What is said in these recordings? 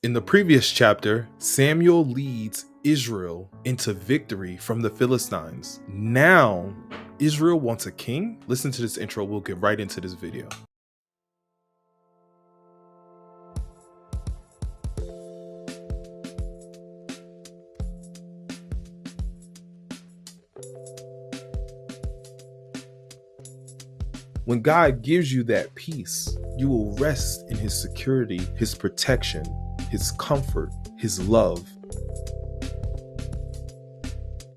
In the previous chapter, Samuel leads Israel into victory from the Philistines. Now, Israel wants a king. Listen to this intro. We'll get right into this video. When God gives you that peace, you will rest in his security, his protection, his comfort, his love.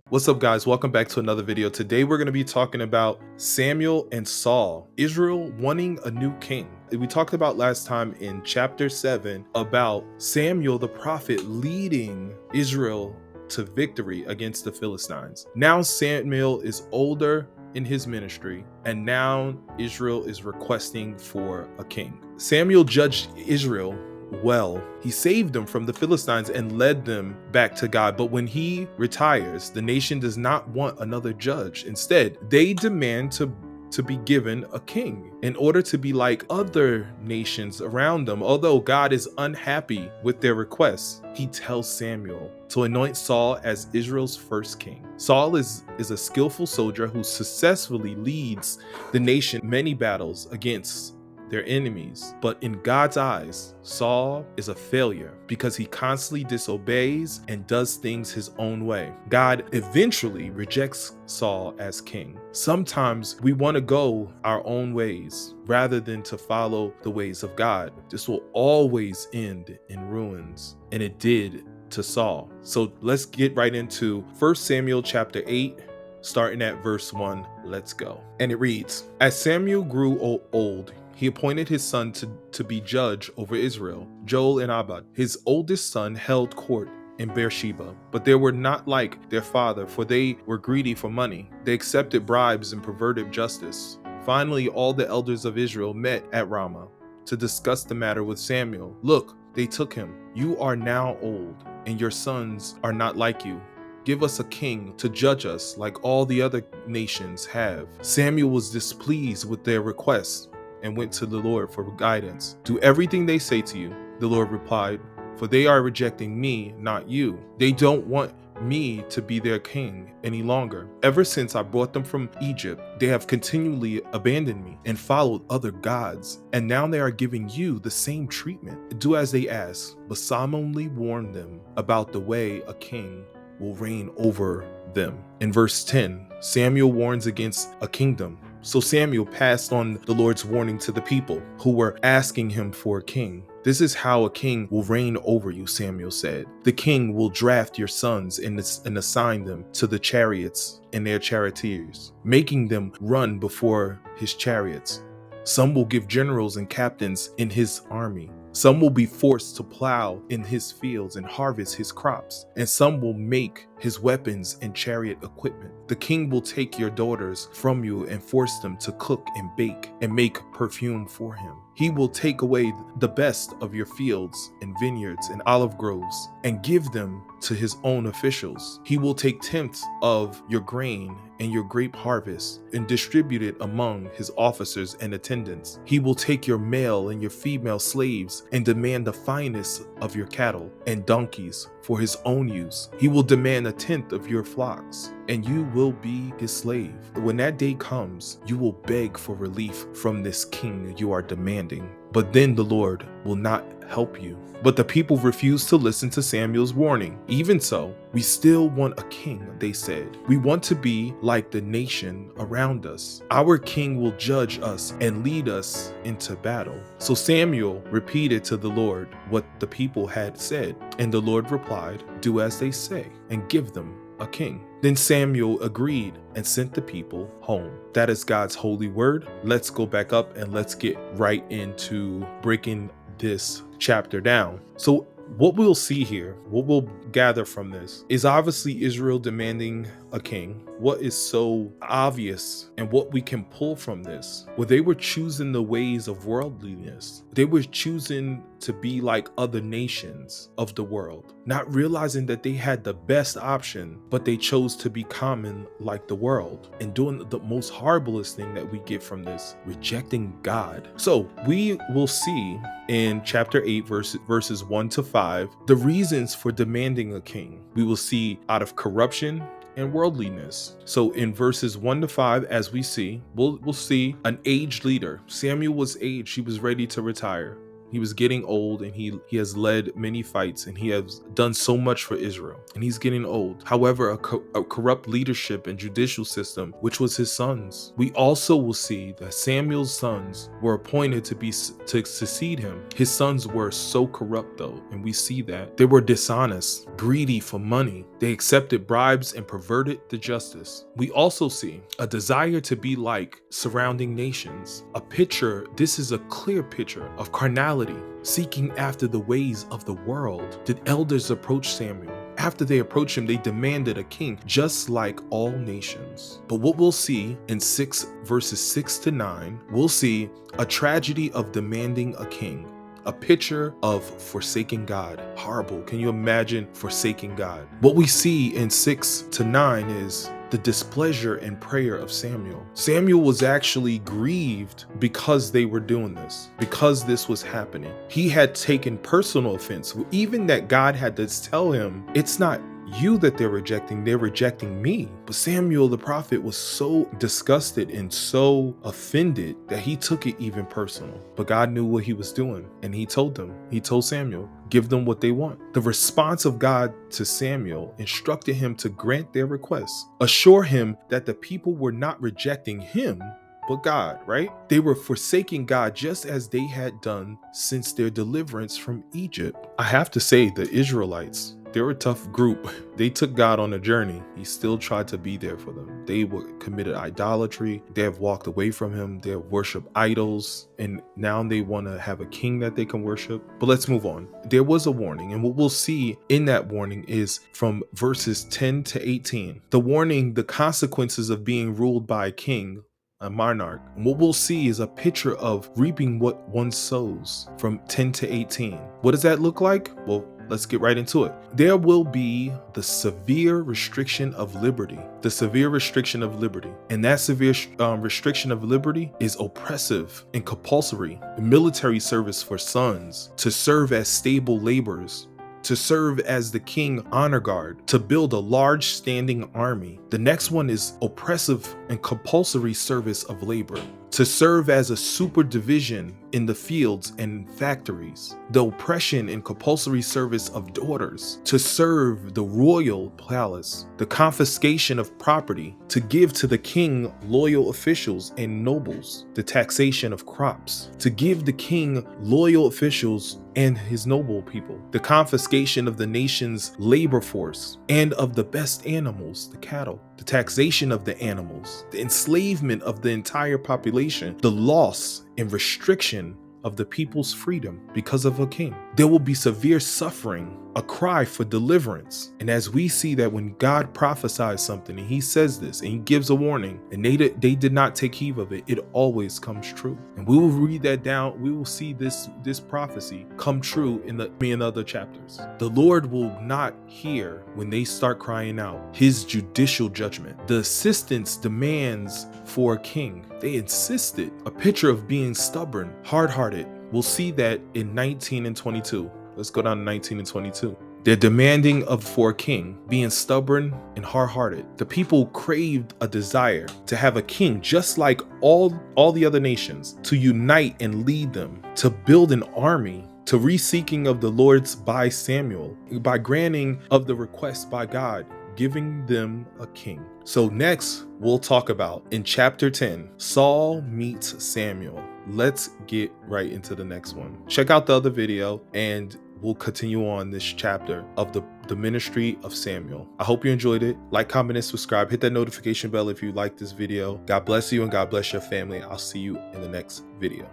What's up, guys? Welcome back to another video. Today we're going to be talking about Samuel and Saul, Israel wanting a new king. We talked about last time in chapter 7 about Samuel the prophet leading Israel to victory against the Philistines. Now Samuel is older in his ministry, and now Israel is requesting for a king. Samuel judged Israel well. He saved them from the Philistines and led them back to God. But when he retires, the nation does not want another judge. Instead, they demand to be given a king in order to be like other nations around them. Although God is unhappy with their requests, he tells Samuel to anoint Saul as Israel's first king. Saul is a skillful soldier who successfully leads the nation many battles against their enemies. But in God's eyes, Saul is a failure because he constantly disobeys and does things his own way. God eventually rejects Saul as king. Sometimes we want to go our own ways rather than to follow the ways of God. This will always end in ruins, and it did to Saul. So let's get right into 1 Samuel chapter 8, starting at verse 1. Let's go. And it reads, "As Samuel grew old, he appointed his son to be judge over Israel, Joel and Abad. His oldest son held court in Beersheba, but they were not like their father, for they were greedy for money. They accepted bribes and perverted justice. Finally, all the elders of Israel met at Ramah to discuss the matter with Samuel. Look, they took him. You are now old, and your sons are not like you. Give us a king to judge us like all the other nations have." Samuel was displeased with their requests and went to the Lord for guidance. "Do everything they say to you," the Lord replied, "for they are rejecting me, not you. They don't want me to be their king any longer. Ever since I brought them from Egypt, they have continually abandoned me and followed other gods, and now they are giving you the same treatment. Do as they ask, but solemnly warn them about the way a king will reign over them." In verse 10, Samuel warns against a kingdom. So Samuel passed on the Lord's warning to the people who were asking him for a king. "This is how a king will reign over you," Samuel said. "The king will draft your sons and assign them to the chariots and their charioteers, making them run before his chariots. Some will give generals and captains in his army. Some will be forced to plow in his fields and harvest his crops, and some will make his weapons and chariot equipment. The king will take your daughters from you and force them to cook and bake and make perfume for him. He will take away the best of your fields and vineyards and olive groves and give them to his own officials. He will take tenths of your grain and your grape harvest and distribute it among his officers and attendants. He will take your male and your female slaves and demand the finest of your cattle and donkeys for his own use. He will demand a tenth of your flocks, and you will be his slave. When that day comes, you will beg for relief from this king you are demanding, but then the Lord will not help you." But the people refused to listen to Samuel's warning. "Even so, we still want a king," they said. "We want to be like the nation around us. Our king will judge us and lead us into battle." So Samuel repeated to the Lord what the people had said, and the Lord replied, "Do as they say and give them a king." Then Samuel agreed and sent the people home. That is God's holy word. Let's go back up and let's get right into breaking this chapter down. So what we'll see here, what we'll gather from this, is obviously Israel demanding a king. What is so obvious and what we can pull from this? Well, they were choosing the ways of worldliness. They were choosing to be like other nations of the world, not realizing that they had the best option, but they chose to be common like the world and doing the most horriblest thing that we get from this, rejecting God. So we will see in chapter 8 verses 1 to 5 the reasons for demanding a king. We will see out of corruption and worldliness. So in verses 1 to 5, as we see, we'll see an aged leader. Samuel was aged. He was ready to retire. He was getting old, and he has led many fights, and he has done so much for Israel, and he's getting old. However, a corrupt leadership and judicial system, which was his sons. We also will see that Samuel's sons were appointed to succeed him. His sons were so corrupt though, and we see that they were dishonest, greedy for money. They accepted bribes and perverted the justice. We also see a desire to be like surrounding nations. This is a clear picture of carnality, seeking after the ways of the world. Did elders approach Samuel? After they approached him, they demanded a king, just like all nations. But what we'll see in verses 6 to 9, we'll see a tragedy of demanding a king. A picture of forsaking God. Horrible. Can you imagine forsaking God? What we see in 6 to 9 is the displeasure and prayer of Samuel. Samuel was actually grieved because they were doing this, because this was happening. He had taken personal offense, even that God had to tell him, it's not you that they're rejecting me. But Samuel the prophet was so disgusted and so offended that he took it even personal. But God knew what he was doing, and he told Samuel, give them what they want. The response of God to Samuel instructed him to grant their requests, assure him that the people were not rejecting him, but God, right? They were forsaking God just as they had done since their deliverance from Egypt. I have to say, the Israelites, they're a tough group. They took God on a journey. He still tried to be there for them. They committed idolatry. They have walked away from him. They have worshiped idols. And now they want to have a king that they can worship. But let's move on. There was a warning. And what we'll see in that warning is from verses 10 to 18. The warning, the consequences of being ruled by a king, a monarch. And what we'll see is a picture of reaping what one sows from 10 to 18. What does that look like? Well, let's get right into it. There will be the severe restriction of liberty. The severe restriction of liberty. And that severe restriction of liberty is oppressive and compulsory. Military service for sons, to serve as stable laborers, to serve as the king honor guard, to build a large standing army. The next one is oppressive and compulsory service of labor, to serve as a super division in the fields and factories. The oppression and compulsory service of daughters, to serve the royal palace. The confiscation of property, to give to the king loyal officials and nobles. The taxation of crops, to give the king loyal officials and his noble people. The confiscation of the nation's labor force and of the best animals, the cattle. The taxation of the animals. The enslavement of the entire population. The loss and restriction of the people's freedom because of a king. There will be severe suffering, a cry for deliverance. And as we see that when God prophesies something and he says this and he gives a warning and they did not take heed of it, it always comes true. And we will read that down. We will see this prophecy come true in the other chapters. The Lord will not hear when they start crying out his judicial judgment. The assistants demands for a king. They insisted, a picture of being stubborn, hard-hearted. We'll see that in 19 and 22. Let's go down to 19 and 22. They're demanding for a king, being stubborn and hard-hearted. The people craved a desire to have a king just like all the other nations, to unite and lead them, to build an army, to re-seeking of the Lord's by Samuel, by granting of the request by God, giving them a king. So next, we'll talk about in chapter 10, Saul meets Samuel. Let's get right into the next one. Check out the other video and we'll continue on this chapter of the ministry of Samuel. I hope you enjoyed it. Like, comment, and subscribe. Hit that notification bell if you like this video. God bless you and God bless your family. I'll see you in the next video.